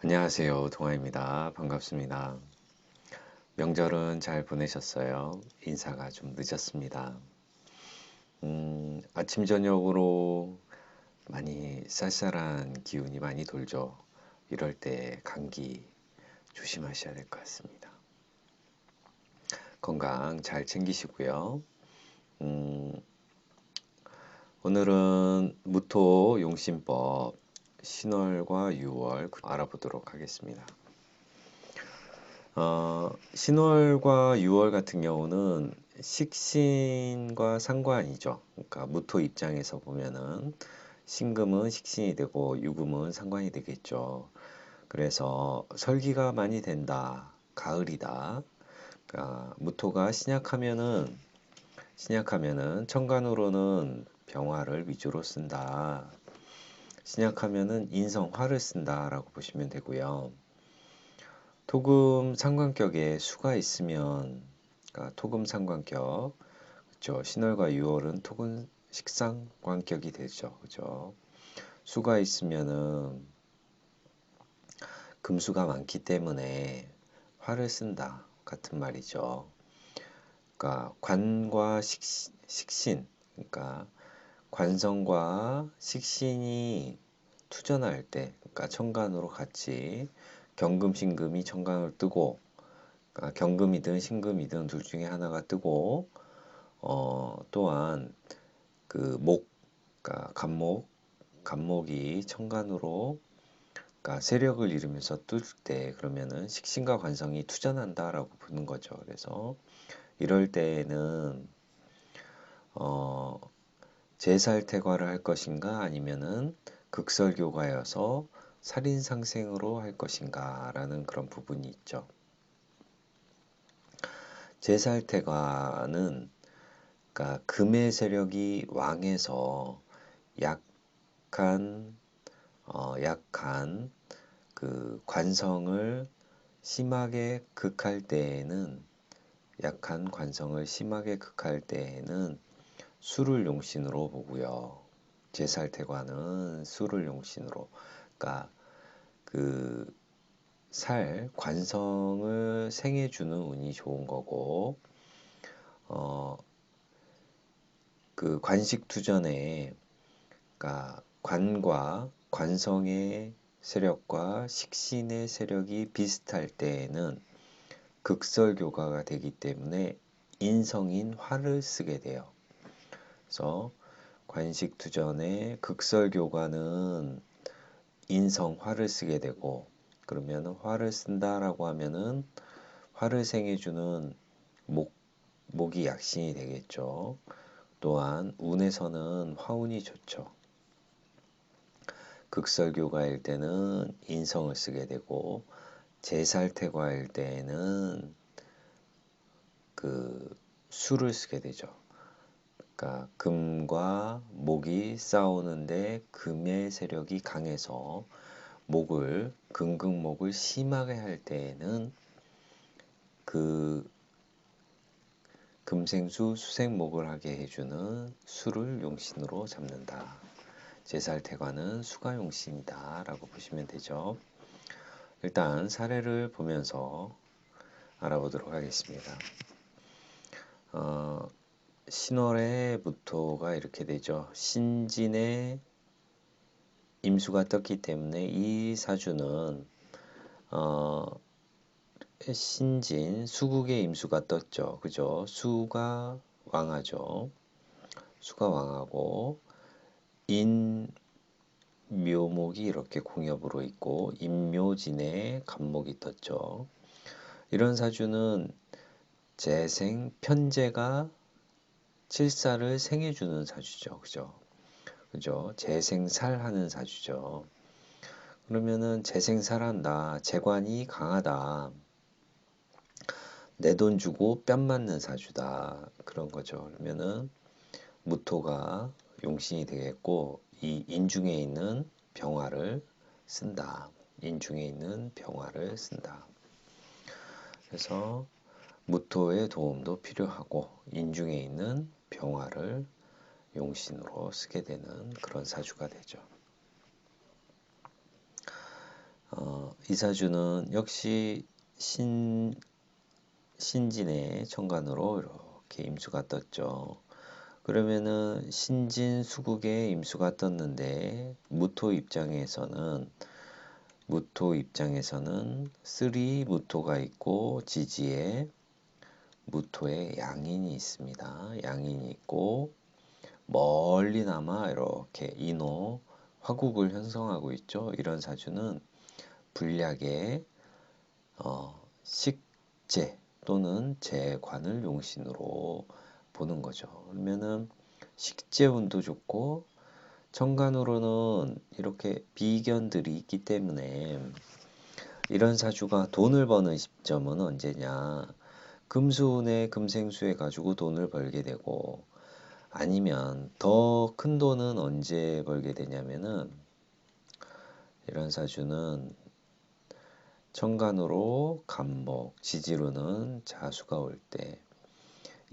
안녕하세요. 동아입니다. 반갑습니다. 명절은 잘 보내셨어요? 인사가 좀 늦었습니다. 아침, 저녁으로 많이 쌀쌀한 기운이 많이 돌죠. 이럴 때 감기 조심하셔야 될 것 같습니다. 건강 잘 챙기시고요. 음, 오늘은 무토 용신법 신월과 유월 알아보도록 하겠습니다. 신월과 유월 같은 경우는 식신과 상관이죠. 그러니까 무토 입장에서 보면은 신금은 식신이 되고 유금은 상관이 되겠죠. 그래서 설기가 많이 된다. 가을이다. 그러니까 무토가 신약하면은 천간으로는 병화를 위주로 쓴다. 신약하면은 인성화를 쓴다라고 보시면 되고요. 토금 상관격에 수가 있으면, 그러니까 토금 상관격, 그죠? 신월과 유월은 토금 식상관격이 되죠, 그죠? 수가 있으면은 금수가 많기 때문에 화를 쓴다 같은 말이죠. 그러니까 관과 식신, 그러니까 관성과 식신이 투전할 때, 그러니까 천간으로 같이 경금, 신금이 천간을 뜨고, 그러니까 경금이든 신금이든 둘 중에 하나가 뜨고, 또한 그 그러니까 간목이 천간으로, 그러니까 세력을 이루면서 뜰 때, 그러면은 식신과 관성이 투전한다라고 보는 거죠. 그래서 이럴 때에는 어, 제살태과를 할 것인가 아니면은 극설교과여서 살인상생으로 할 것인가라는 그런 부분이 있죠. 제살태과는 그러니까 금의 세력이 왕해서 약한 약한 그 관성을 심하게 극할 때에는 약한 관성을 심하게 극할 때에는 수를 용신으로 보고요. 제살태과는 수를 용신으로, 그러니까 그 관성을 생해주는 운이 좋은 거고, 어, 그 관식투전에, 그러니까 관과 관성의 세력과 식신의 세력이 비슷할 때에는 극설교과가 되기 때문에 인성인 화를 쓰게 돼요. 그래서 관식투전의 극설교과는 인성화를 쓰게 되고, 그러면 화를 쓴다라고 하면은 화를 생해주는 목이 약신이 되겠죠. 또한 운에서는 화운이 좋죠. 극설교과일 때는 인성을 쓰게 되고, 제살태과일 때에는 그 수를 쓰게 되죠. 그러니까 금과 목이 싸우는데 금의 세력이 강해서 금극목을 심하게 할 때에는 그 금생수 수생목을 하게 해주는 수를 용신으로 잡는다. 제살태과는 수가 용신이다 라고 보시면 되죠. 일단 사례를 보면서 알아보도록 하겠습니다. 신월의 무토가 이렇게 되죠. 신진의 임수가 떴기 때문에 이 사주는 신진 수국의 임수가 떴죠. 그죠? 수가 왕하죠. 수가 왕하고 인묘목이 이렇게 공엽으로 있고 인묘진에 간목이 떴죠. 이런 사주는 재생 편재가 칠사를 생해주는 사주죠. 그죠? 그죠? 재생살하는 사주죠. 그러면은 재생살한다. 재관이 강하다. 내 돈 주고 뺨 맞는 사주다. 그런 거죠. 그러면은 무토가 용신이 되겠고, 이 인중에 있는 병화를 쓴다. 인중에 있는 병화를 쓴다. 그래서 무토의 도움도 필요하고 인중에 있는 병화를 용신으로 쓰게 되는 그런 사주가 되죠. 이 사주는 역시 신진의 천간으로 이렇게 임수가 떴죠. 그러면은 신진 수국에 임수가 떴는데 무토 입장에서는 쓰리 무토가 있고 지지에 무토에 양인이 있습니다. 양인이 있고 멀리나마 이렇게 인호 화국을 형성하고 있죠. 이런 사주는 불략의 식재 또는 재관을 용신으로 보는 거죠. 그러면은 식재운도 좋고 천간으로는 이렇게 비견들이 있기 때문에 이런 사주가 돈을 버는 시점은 언제냐? 금수운에 금생수해 가지고 돈을 벌게 되고 아니면 더 큰 돈은 언제 벌게 되냐면은 이런 사주는 천간으로 간목, 지지로는 자수가 올 때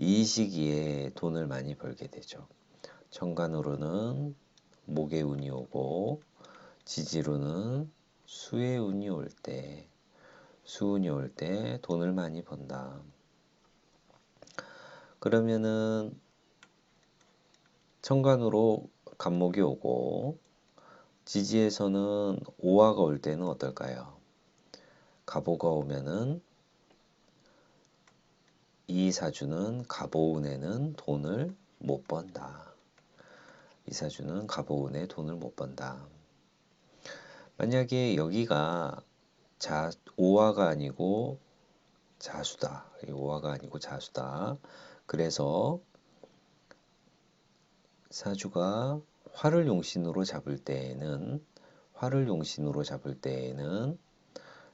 이 시기에 돈을 많이 벌게 되죠. 천간으로는 목의 운이 오고 지지로는 수의 운이 올 때, 수운이 올 때 돈을 많이 번다. 그러면은 천간으로 간목이 오고 지지에서는 오화가 올 때는 어떨까요? 갑오가 오면은 이 사주는 갑오운에는 돈을 못 번다. 이 사주는 갑오운에 돈을 못 번다. 만약에 여기가 오화가 아니고 자수다. 오화가 아니고 자수다. 그래서 사주가 화를 용신으로 잡을 때에는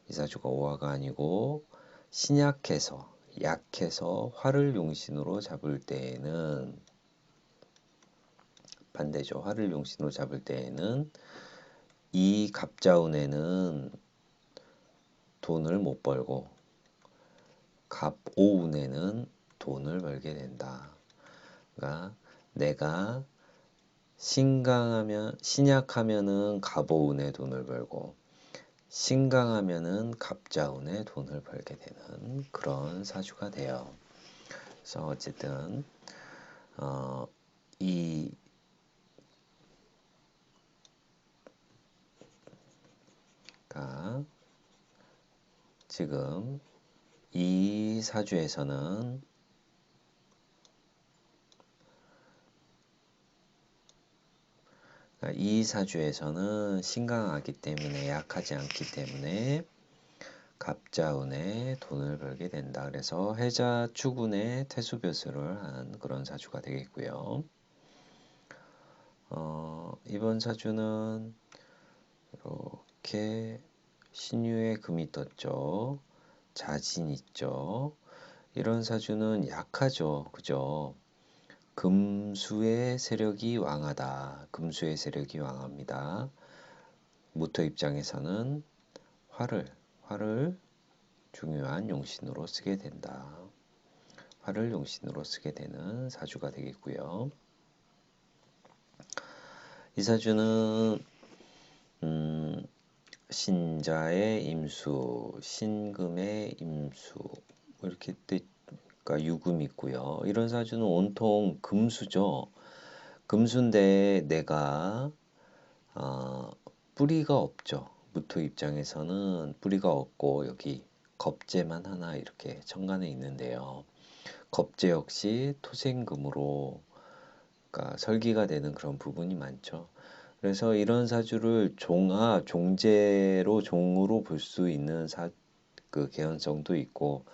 이 사주가 오화가 아니고 약해서 화를 용신으로 잡을 때에는 반대죠. 화를 용신으로 잡을 때에는 이 갑자운에는 돈을 못 벌고 갑오운에는 돈을 벌게 된다. 그러니까 내가 신약하면은 갑오운에 돈을 벌고 신강하면은 갑자운에 돈을 벌게 되는 그런 사주가 돼요. 그래서 어쨌든 이 지금 이 사주에서는 신강하기 때문에 약하지 않기 때문에 갑자운에 돈을 벌게 된다. 그래서 해자 축운에 태수벼슬을 한 그런 사주가 되겠고요. 이번 사주는 이렇게 신유에 금이 떴죠. 자진 있죠. 이런 사주는 약하죠. 그죠? 금수의 세력이 왕하다. 금수의 세력이 왕합니다. 무토 입장에서는 화를 중요한 용신으로 쓰게 된다. 화를 용신으로 쓰게 되는 사주가 되겠고요. 이 사주는 신자의 임수, 신금의 임수 이렇게 뜻과 유금 있고요. 이런 사주는 온통 금수죠. 금수인데 내가 뿌리가 없죠. 무토 입장에서는 뿌리가 없고 여기 겁재만 하나 이렇게 천간에 있는데요. 겁재 역시 토생금으로 그러니까 설기가 되는 그런 부분이 많죠. 그래서 이런 사주를 종으로 볼 수 있는 그 개연성도 있고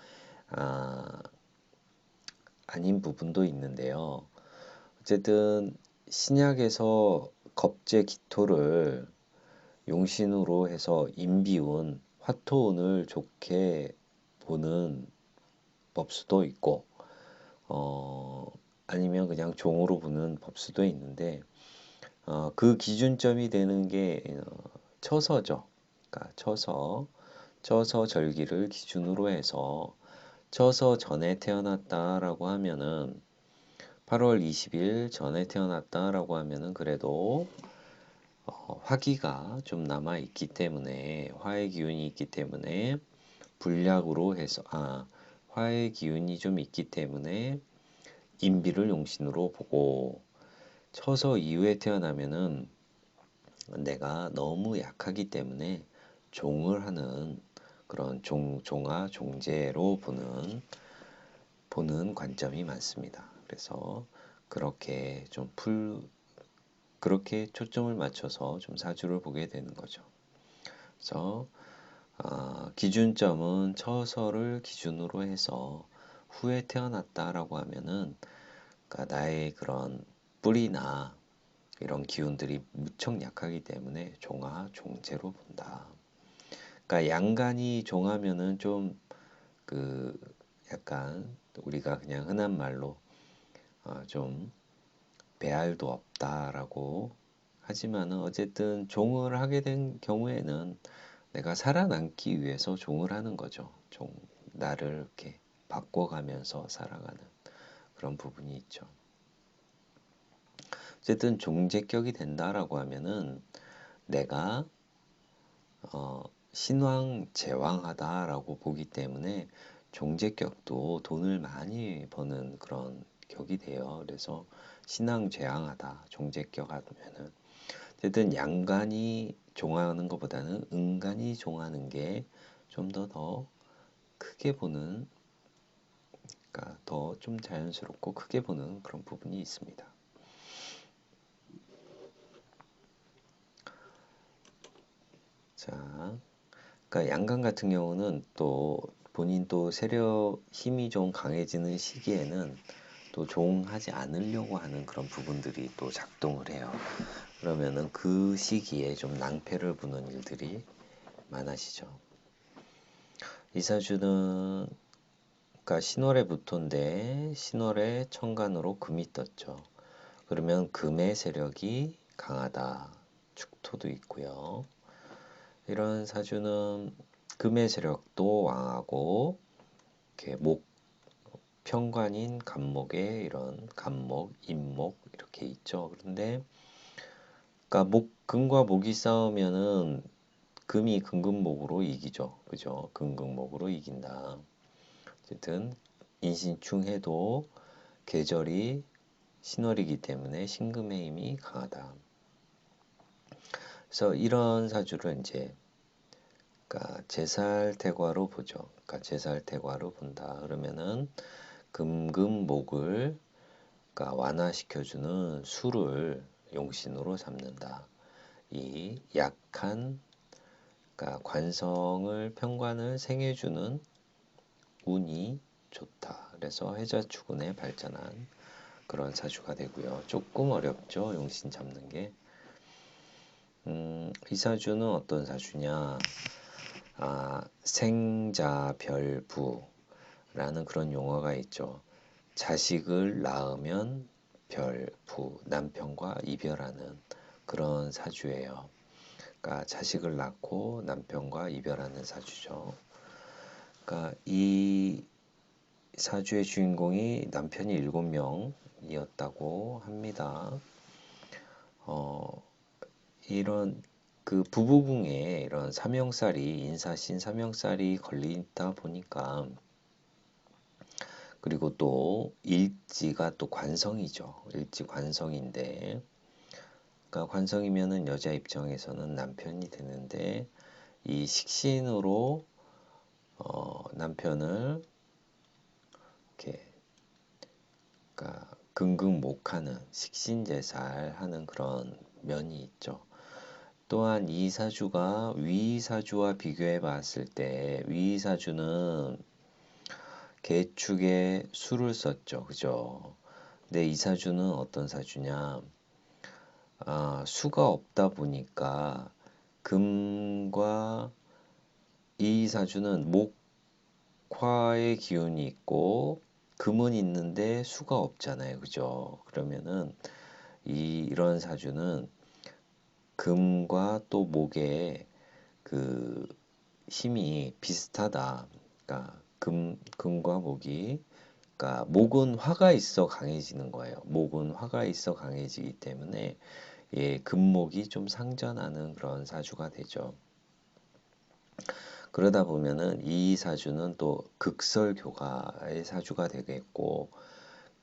아닌 부분도 있는데요. 어쨌든 신약에서 겁재 기토를 용신으로 해서 인비운, 화토운을 좋게 보는 법수도 있고 아니면 그냥 종으로 보는 법수도 있는데 그 기준점이 되는 게 처서죠. 그러니까 처서 절기를 기준으로 해서 처서 전에 태어났다라고 하면은 8월 20일 전에 태어났다라고 하면은 그래도 화기가 좀 남아 있기 때문에 화의 기운이 있기 때문에 불약으로 해서 화의 기운이 좀 있기 때문에 인비를 용신으로 보고 처서 이후에 태어나면은 내가 너무 약하기 때문에 종을 하는 그런 종아 종제로 보는 관점이 많습니다. 그래서 그렇게 그렇게 초점을 맞춰서 좀 사주를 보게 되는 거죠. 그래서 기준점은 처서를 기준으로 해서 후에 태어났다라고 하면은 그러니까 나의 그런 뿌리나 이런 기운들이 무척 약하기 때문에 종아 종제로 본다. 그러니까 양간이 종하면은 좀 그 약간 우리가 그냥 흔한 말로 좀 배알도 없다라고 하지만은 어쨌든 종을 하게 된 경우에는 내가 살아남기 위해서 종을 하는 거죠. 나를 이렇게 바꿔가면서 살아가는 그런 부분이 있죠. 어쨌든 종제격이 된다라고 하면은 내가 신왕제왕하다라고 보기 때문에 종제격도 돈을 많이 버는 그런 격이 돼요. 그래서 신왕제왕하다 종제격 하면은 어쨌든 양간이 종하는 것보다는 음간이 종하는 게 좀 더 크게 보는, 그러니까 더 좀 자연스럽고 크게 보는 그런 부분이 있습니다. 자, 그러니까 양간 같은 경우는 또 본인 또 세력 힘이 좀 강해지는 시기에는 또 종하지 않으려고 하는 그런 부분들이 또 작동을 해요. 그러면은 그 시기에 좀 낭패를 부는 일들이 많아지죠. 이 사주는 그러니까 신월에 붙은데 신월에 천간으로 금이 떴죠. 그러면 금의 세력이 강하다. 축토도 있고요. 이런 사주는 금의 세력도 왕하고 이렇게 편관인 간목에 이런 간목, 인목 이렇게 있죠. 그런데 그러니까 금과 목이 싸우면은 금이 금금목으로 이기죠. 그죠? 금금목으로 이긴다. 어쨌든 인신충해도 계절이 신월이기 때문에 신금의 힘이 강하다. 그래서 이런 사주를 이제 그러니까 제살태과로 보죠. 그러니까 제살태과로 본다. 그러면은 금금목을 그러니까 완화시켜주는 수를 용신으로 삼는다. 이 약한 그러니까 편관을 생해주는 운이 좋다. 그래서 해자축운에 발전한 그런 사주가 되고요. 조금 어렵죠. 용신 잡는 게. 이 사주는 어떤 사주냐? 생자별부라는 그런 용어가 있죠. 자식을 낳으면 남편과 이별하는 그런 사주예요. 그러니까 자식을 낳고 남편과 이별하는 사주죠. 그러니까 이 사주의 주인공이 남편이 7명이었다고 합니다. 이런 그 부부궁에 이런 인사신 삼형살이 걸리다 보니까 그리고 또 일지가 또 관성이죠. 일지 관성인데 그러니까 관성이면은 여자 입장에서는 남편이 되는데 이 식신으로 남편을 이렇게 그러니까 긍긍목하는 식신제살하는 그런 면이 있죠. 또한 이 사주가 위사주와 비교해 봤을 때 위사주는 개축에 수를 썼죠. 그죠? 근데 이 사주는 어떤 사주냐? 수가 없다 보니까 금과 이 사주는 목화의 기운이 있고 금은 있는데 수가 없잖아요. 그죠? 그러면은 이런 사주는 금과 또 목의 그 힘이 비슷하다. 그러니까 금과 목이 그러니까 목은 화가 있어 강해지는 거예요. 목은 화가 있어 강해지기 때문에 예, 금목이 좀 상전하는 그런 사주가 되죠. 그러다 보면은 이 사주는 또 극설교가의 사주가 되겠고,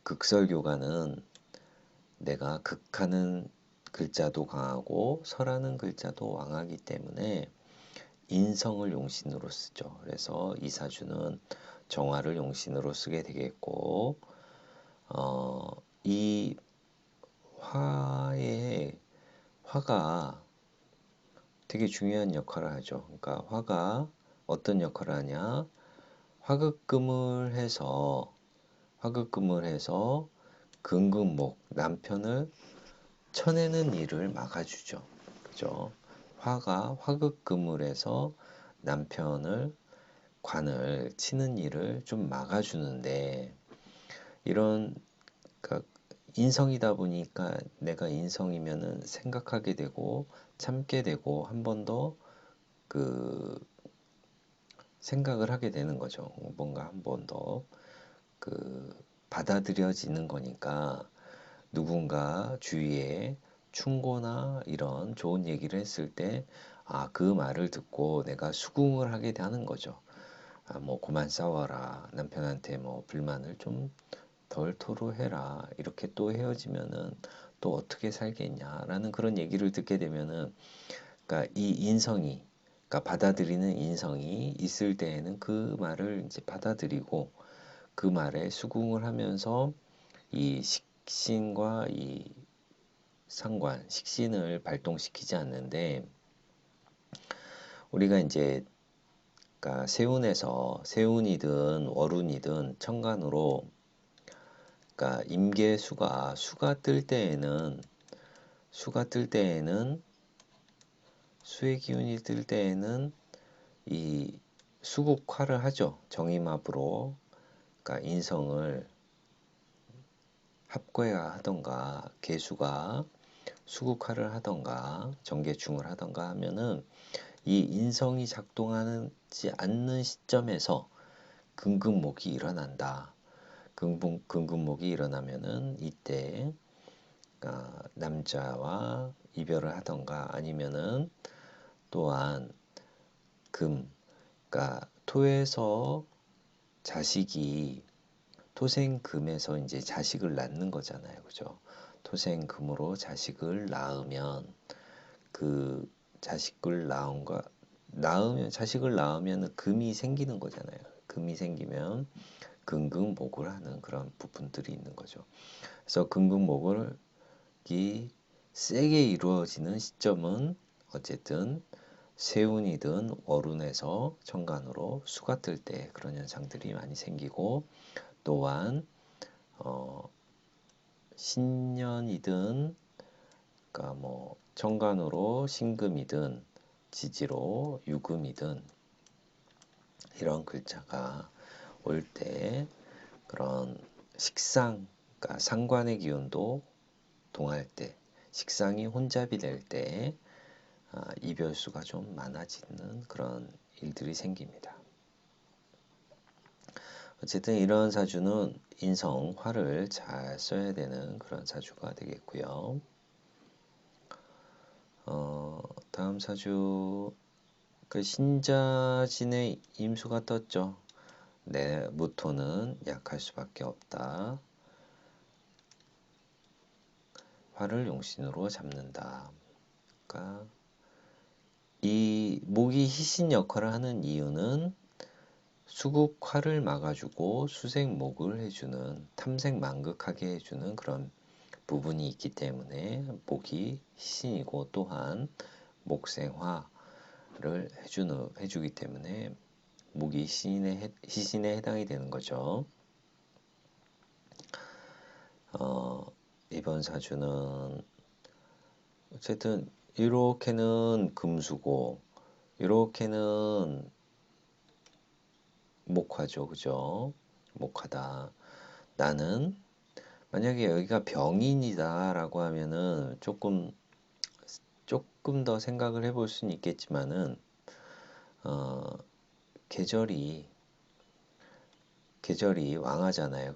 극설교가는 내가 극하는 글자도 강하고 설하는 글자도 왕하기 때문에 인성을 용신으로 쓰죠. 그래서 이 사주는 정화를 용신으로 쓰게 되겠고, 이 화가 되게 중요한 역할을 하죠. 그러니까 화가 어떤 역할을 하냐? 화극금을 해서 금극목 남편을 쳐내는 일을 막아주죠. 그죠? 화가 화극금을 해서 남편을 관을 치는 일을 좀 막아주는데, 이런 그러니까 인성이다 보니까 내가 인성이면은 생각하게 되고 참게 되고 한 번 더 그 생각을 하게 되는 거죠. 뭔가 한 번 더 그 받아들여지는 거니까, 누군가 주위에 충고나 이런 좋은 얘기를 했을 때, 아, 그 말을 듣고 내가 수긍을 하게 되는 거죠. 아, 뭐 그만 싸워라. 남편한테 뭐 불만을 좀 덜 토로해라. 이렇게 또 헤어지면은 또 어떻게 살겠냐라는 그런 얘기를 듣게 되면은, 그러니까 이 인성이, 그러니까 받아들이는 인성이 있을 때에는 그 말을 이제 받아들이고 그 말에 수긍을 하면서 이 식신과 이 식신을 발동시키지 않는데, 우리가 이제 그러니까 세운이든 월운이든 천간으로, 그러니까 수가 뜰 때에는 수의 기운이 뜰 때에는 이 수국화를 하죠. 정임합으로. 그러니까 인성을 합괴하던가 개수가 수국화를 하던가 정계충을 하던가 하면은, 이 인성이 작동하지 않는 시점에서 금극목이 일어난다. 금극목이 일어나면은 이때 남자와 이별을 하던가, 아니면은 또한 금, 그러니까 토에서 자식이, 토생금에서 이제 자식을 낳는 거잖아요. 그죠? 토생금으로 자식을 낳으면, 그 자식을 낳으면 금이 생기는 거잖아요. 금이 생기면 금극목을 하는 그런 부분들이 있는 거죠. 그래서 금극목이 세게 이루어지는 시점은 어쨌든 세운이든 월운에서 천간으로 수가 뜰 때 그런 현상들이 많이 생기고, 또한 신년이든, 그러니까 뭐 천간으로 신금이든 지지로 유금이든 이런 글자가 올 때, 그런 그러니까 상관의 기운도 동할 때, 식상이 혼잡이 될 때 이별수가 좀 많아지는 그런 일들이 생깁니다. 어쨌든 이런 사주는 인성, 화를 잘 써야 되는 그런 사주가 되겠고요. 다음 사주, 그 신자진의 임수가 떴죠. 네, 무토는 약할 수밖에 없다. 화를 용신으로 잡는다. 그러니까 이 목이 희신 역할을 하는 이유는 수국화를 막아주고 수생목을 해주는, 탐색만극하게 해주는 그런 부분이 있기 때문에 목이 희신이고, 또한 목생화를 해주기 때문에 목이 희신에 해당이 되는 거죠. 이번 사주는 어쨌든 이렇게는 금수고 이렇게는 목화죠. 그죠? 목화다. 나는 만약에 여기가 병인이다라고 하면은 조금 더 생각을 해볼 수는 있겠지만은, 계절이 왕하잖아요.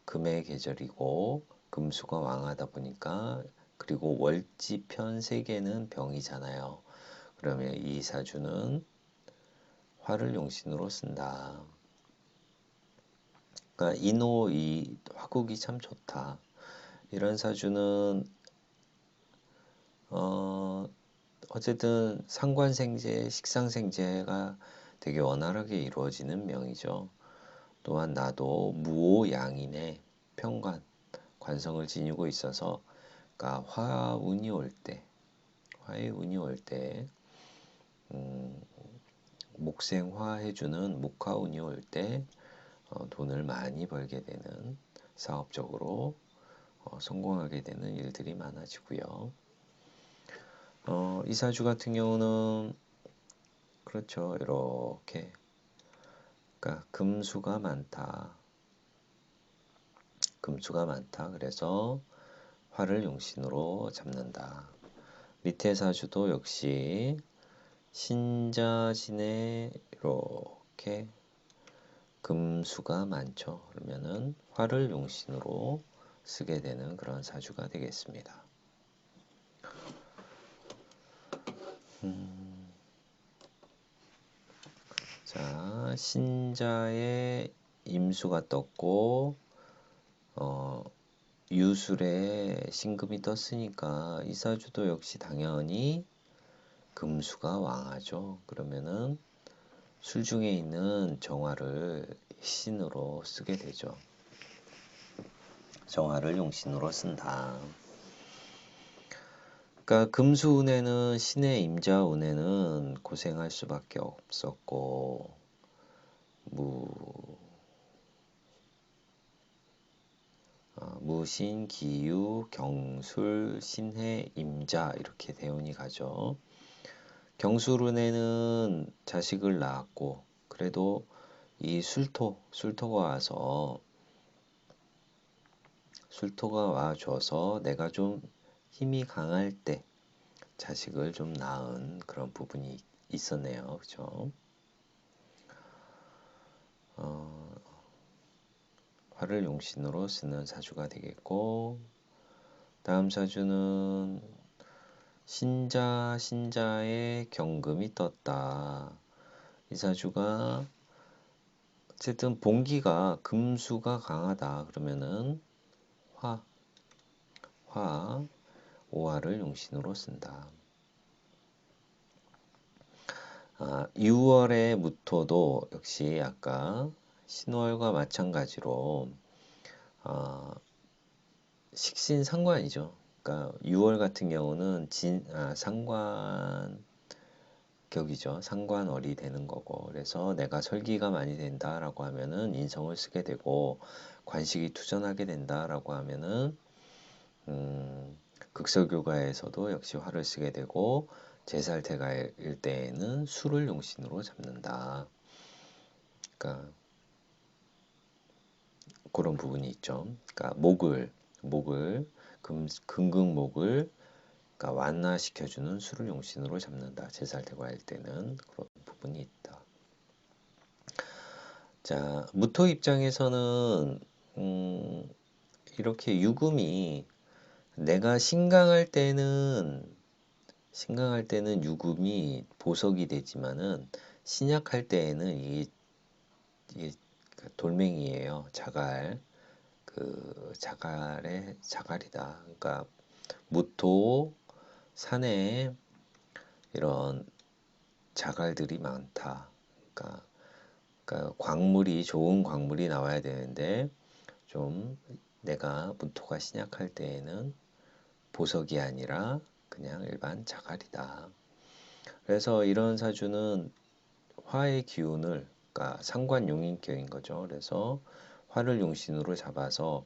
금의 계절이고 금수가 왕하다 보니까 그리고 월지편 세 개는 병이잖아요. 그러면 이 사주는 화를 용신으로 쓴다. 그러니까 인호 이 화국이 참 좋다. 이런 사주는 어쨌든 상관생재, 식상생재가 되게 원활하게 이루어지는 명이죠. 또한 나도 무오양인의 편관, 관성을 지니고 있어서 그러니까 화운이 올 때, 화의 운이 올 때, 목생화 해주는 목화운이 올 때 돈을 많이 벌게 되는 사업적으로 성공하게 되는 일들이 많아지고요. 이 사주 같은 경우는 그렇죠. 이렇게 그러니까 금수가 많다. 금수가 많다. 그래서 화를 용신으로 잡는다. 밑에 사주도 역시 신자진에 이렇게 금수가 많죠. 그러면은 화를 용신으로 쓰게 되는 그런 사주가 되겠습니다. 자, 신자의 임수가 떴고 유술에 신금이 떴으니까 이 사주도 역시 당연히 금수가 왕하죠. 그러면은 술 중에 있는 정화를 신으로 쓰게 되죠. 정화를 용신으로 쓴다. 그러니까 금수운에는 신의 임자운에는 고생할 수밖에 없었고 무신, 기유, 경술, 신해, 임자 이렇게 대운이 가죠. 경술운에는 자식을 낳았고 그래도 이 술토가 와줘서 내가 좀 힘이 강할 때 자식을 좀 낳은 그런 부분이 있었네요. 그죠? 화를 용신으로 쓰는 사주가 되겠고 다음 사주는 신자의 경금이 떴다. 이 사주가 어쨌든 본기가 금수가 강하다. 그러면은 화, 오화를 용신으로 쓴다. 6월의 무토도 역시 아까 신월과 마찬가지로 식신상관이죠. 그러니까 6월 같은 경우는 상관격이죠. 상관월이 되는 거고 그래서 내가 설기가 많이 된다라고 하면은 인성을 쓰게 되고 관식이 투전하게 된다라고 하면은 극설교가에서도 역시 화를 쓰게 되고 제살태가일 때에는 술을 용신으로 잡는다. 그러니까 그런 부분이 있죠. 그러니까 목을 금극목을 그러니까 완화시켜주는 술을 용신으로 잡는다. 제살태가일 때는 그런 부분이 있다. 자, 무토 입장에서는 이렇게 유금이 내가 신강할 때는 유금이 보석이 되지만은 신약할 때에는 이게 돌멩이에요. 자갈이다. 그러니까 무토 산에 이런 자갈들이 많다. 그러니까 좋은 광물이 나와야 되는데 좀 내가 무토가 신약할 때에는 보석이 아니라 그냥 일반 자갈이다. 그래서 이런 사주는 화의 기운을 그러니까 상관용인격인 거죠. 그래서 화를 용신으로 잡아서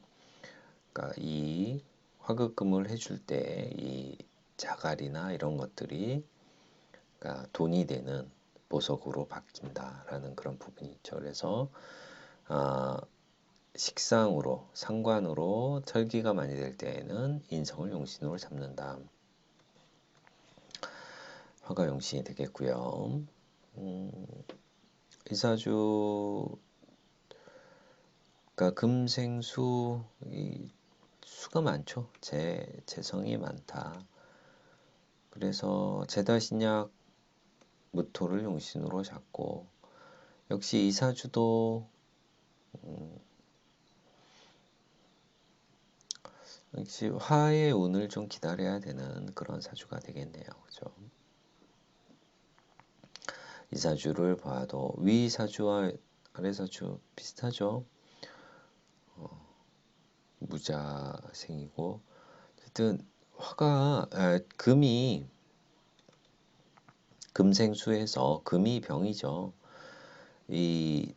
그러니까 이 화급금을 해줄 때 이 자갈이나 이런 것들이 그러니까 돈이 되는 보석으로 바뀐다라는 그런 부분이 있죠. 그래서 식상으로 상관으로 설기가 많이 될 때에는 인성을 용신으로 잡는다. 화가 용신이 되겠고요. 이 사주 그러니까 금생수 수가 많죠. 재성이 많다. 그래서 제다신약 무토를 용신으로 잡고, 역시 이사주도 역시 화의 운을 좀 기다려야 되는 그런 사주가 되겠네요. 그죠? 이사주를 봐도 위사주와 아래사주 비슷하죠. 무자생이고, 어쨌든 금이 금생수해서 금이 병이죠. 이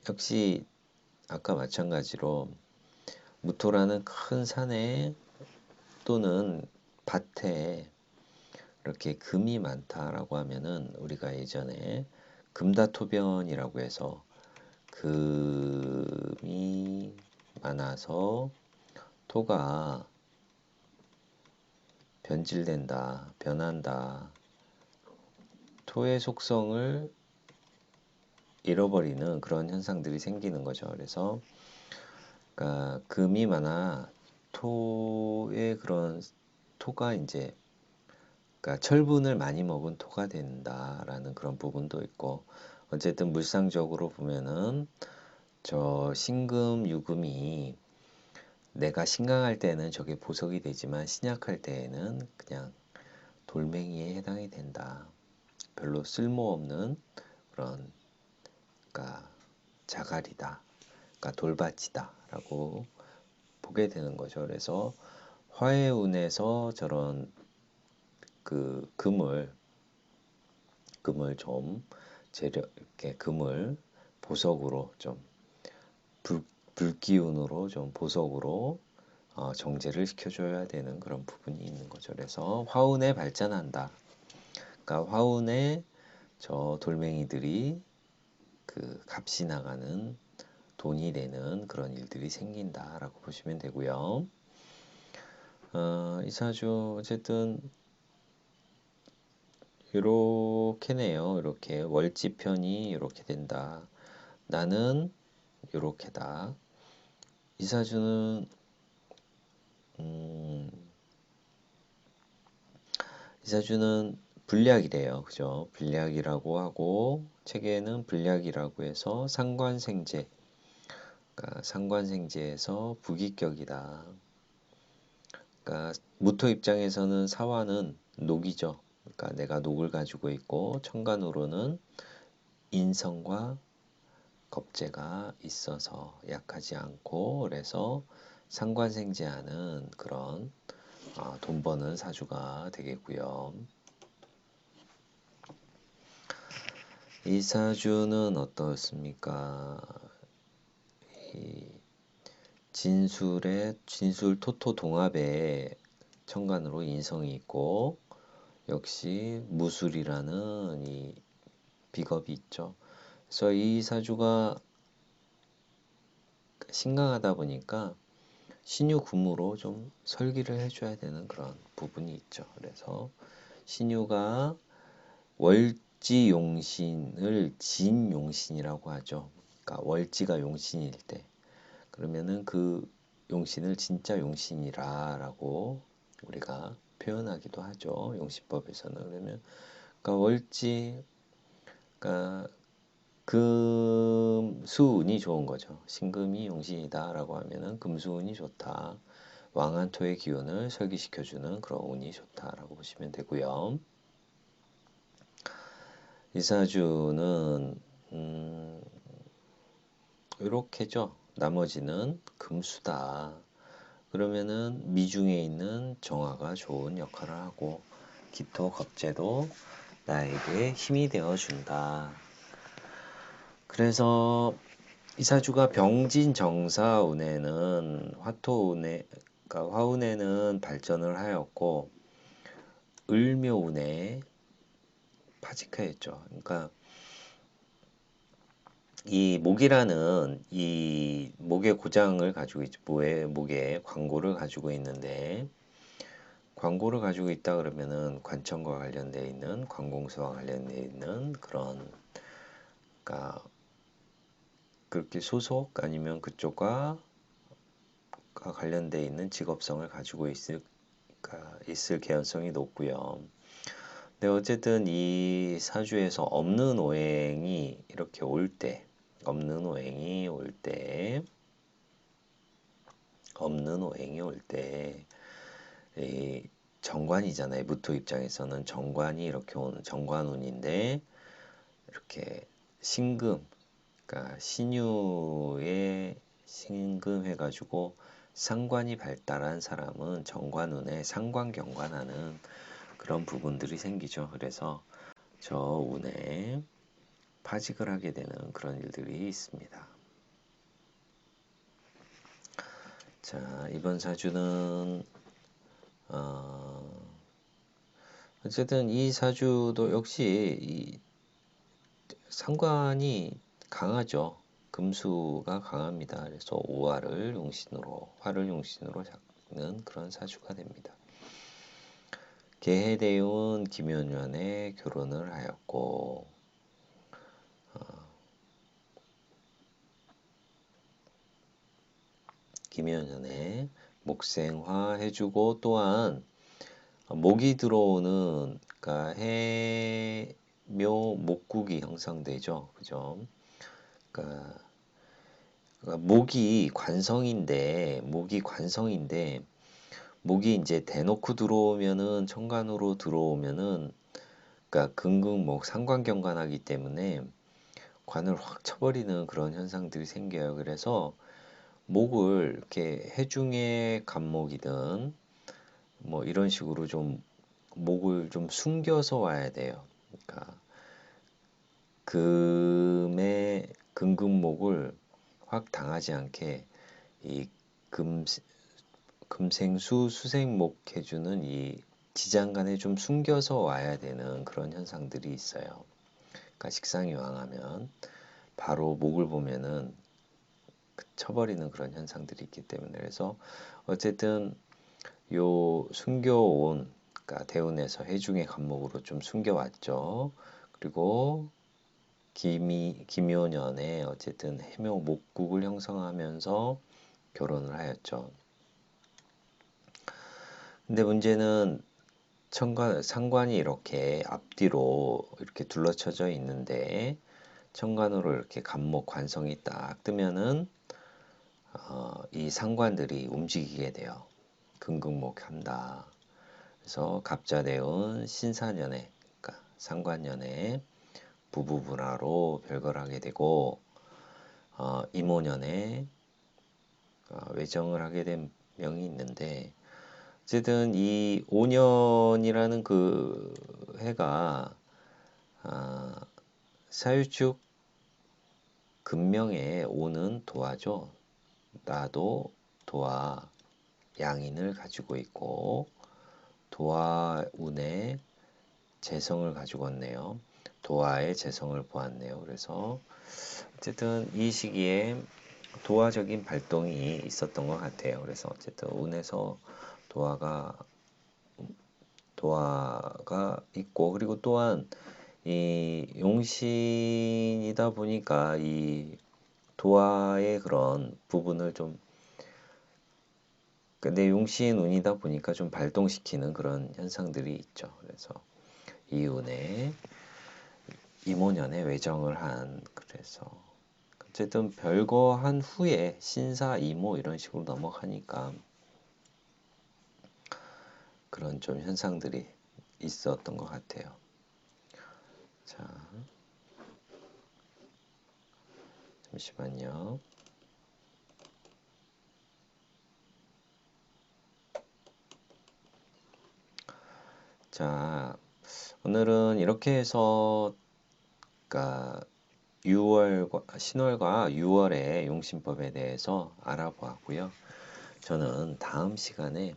역시 아까 마찬가지로 무토라는 큰 산에 또는 밭에 이렇게 금이 많다라고 하면은, 우리가 예전에 금다토변이라고 해서 금이 많아서 토가 변질된다, 변한다, 토의 속성을 잃어버리는 그런 현상들이 생기는 거죠. 그래서 그러니까 금이 많아 토의 그런 토가 이제, 그러니까 철분을 많이 먹은 토가 된다라는 그런 부분도 있고, 어쨌든 물상적으로 보면은 저 신금 유금이 내가 신강할 때는 저게 보석이 되지만 신약할 때에는 그냥 돌멩이에 해당이 된다. 별로 쓸모없는 그런, 그러니까 자갈이다, 그러니까 돌밭이다라고 보게 되는 거죠. 그래서 화해운에서 저런 그 금을 좀 재료 이렇게 금을 보석으로 좀 불기운으로 좀 보석으로 정제를 시켜줘야 되는 그런 부분이 있는 거죠. 그래서 화운에 발전한다. 그러니까 화운에 저 돌멩이들이 그 값이 나가는, 돈이 되는 그런 일들이 생긴다라고 보시면 되고요. 이사주 어쨌든 이렇게네요. 이렇게 월지편이 이렇게 된다. 나는 이렇게다. 이사주는 이사주는 불략이래요. 그죠? 불략이라고 하고, 책에는 불략이라고 해서 상관생재, 그러니까 상관생재에서 부기격이다. 그러니까 무토 입장에서는 사화는 녹이죠. 그러니까 내가 녹을 가지고 있고, 천간으로는 인성과 겁재가 있어서 약하지 않고, 그래서 상관생재하는 그런 돈 버는 사주가 되겠고요. 이 사주는 어떻습니까? 이 진술 토토 동합에 천간으로 인성이 있고, 역시 무술이라는 이 비겁이 있죠. 그래서 이 사주가 신강하다 보니까 신유금으로 좀 설기를 해줘야 되는 그런 부분이 있죠. 그래서 신유가 월지용신을 진용신이라고 하죠. 그러니까 월지가 용신일 때, 그러면은 그 용신을 진짜 용신이라라고 우리가 표현하기도 하죠. 용신법에서는. 그러면 그러니까 월지, 그러니까 금수운이 좋은 거죠. 신금이 용신이다라고 하면은 금수운이 좋다. 왕한토의 기운을 설기시켜주는 그런 운이 좋다라고 보시면 되고요. 이사주는 이렇게죠. 나머지는 금수다. 그러면은 미중에 있는 정화가 좋은 역할을 하고, 기토 겁재도 나에게 힘이 되어 준다. 그래서 이사주가 병진 정사운에는 화토운에, 그러니까 화운에는 발전을 하였고, 을묘운에 파직하였죠. 그러니까 이 목이라는 이 목의 고장을 가지고 있죠. 목에 광고를 가지고 있는데, 광고를 가지고 있다 그러면은 관청과 관련되어 있는, 관공서와 관련되어 있는 그런, 그러니까 그렇게 소속 아니면 그쪽과 관련돼 있는 직업성을 가지고 있을 개연성이 높고요. 근데 어쨌든 이 사주에서 없는 오행이 이렇게 올 때, 없는 오행이 올 때, 이 정관이잖아요. 무토 입장에서는 정관이 이렇게 오는 정관운인데 이렇게 신금, 그러니까 신유에 신금해가지고 상관이 발달한 사람은 정관운에 상관경관하는 그런 부분들이 생기죠. 그래서 저 운에 파직을 하게 되는 그런 일들이 있습니다. 자, 이번 사주는 어쨌든 이 사주도 역시 이 상관이 강하죠. 금수가 강합니다. 그래서 오화를 용신으로, 화를 용신으로 잡는 그런 사주가 됩니다. 계해대운 김연년에 결혼을 하였고, 김연년에 목생화 해주고, 또한 목이 들어오는, 그러니까 해묘 목국이 형성되죠. 그죠? 그러니까 목이 관성인데 목이 이제 대놓고 들어오면은 천간으로 들어오면은, 그러니까 금극목 상관경관하기 때문에 관을 확 쳐버리는 그런 현상들이 생겨요. 그래서 목을 이렇게 해중의 간목이든 뭐 이런 식으로 좀 목을 좀 숨겨서 와야 돼요. 그러니까 금의 금극목을 확 당하지 않게 이 금, 금생수 수생목 해주는 이 지장간에 좀 숨겨서 와야 되는 그런 현상들이 있어요. 그러니까 식상이왕하면 바로 목을 보면은 쳐버리는 그런 현상들이 있기 때문에, 그래서 어쨌든 요 숨겨온, 그러니까 대운에서 해중의 간목으로 좀 숨겨왔죠. 그리고 김효년에 어쨌든 해묘 목국을 형성하면서 결혼을 하였죠. 근데 문제는 상관이 이렇게 앞뒤로 이렇게 둘러쳐져 있는데 천간으로 이렇게 간목 관성이 딱 뜨면은 이 상관들이 움직이게 돼요. 금극목한다. 그래서 갑자대운 신사년에, 그러니까 상관년에 부부분화로 별거하게 되고, 임오년에 외정을 하게 된 명이 있는데, 어쨌든 이 5년이라는 그 해가 사유축 금명에 오는 도화죠. 나도 도화 양인을 가지고 있고 도화 운에 재성을 가지고 왔네요. 도화의 재성을 보았네요. 그래서 어쨌든 이 시기에 도화적인 발동이 있었던 것 같아요. 그래서 어쨌든 운에서 도화가 있고, 그리고 또한 이 용신이다 보니까 이 도화의 그런 부분을 좀, 근데 용신 운이다 보니까 좀 발동시키는 그런 현상들이 있죠. 그래서 이 운에 임오년에 외정을 한, 그래서 어쨌든 별거 한 후에 신사 이모 이런 식으로 넘어가니까 그런 좀 현상들이 있었던 것 같아요. 자, 잠시만요. 자, 오늘은 이렇게 해서 그러니까 6월과 신월과 6월의 용신법에 대해서 알아보았고요. 저는 다음 시간에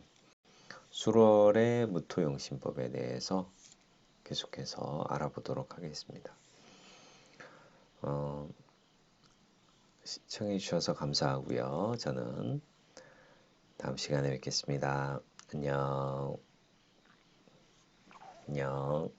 수월의 무토용신법에 대해서 계속해서 알아보도록 하겠습니다. 시청해 주셔서 감사하고요. 저는 다음 시간에 뵙겠습니다. 안녕. 안녕.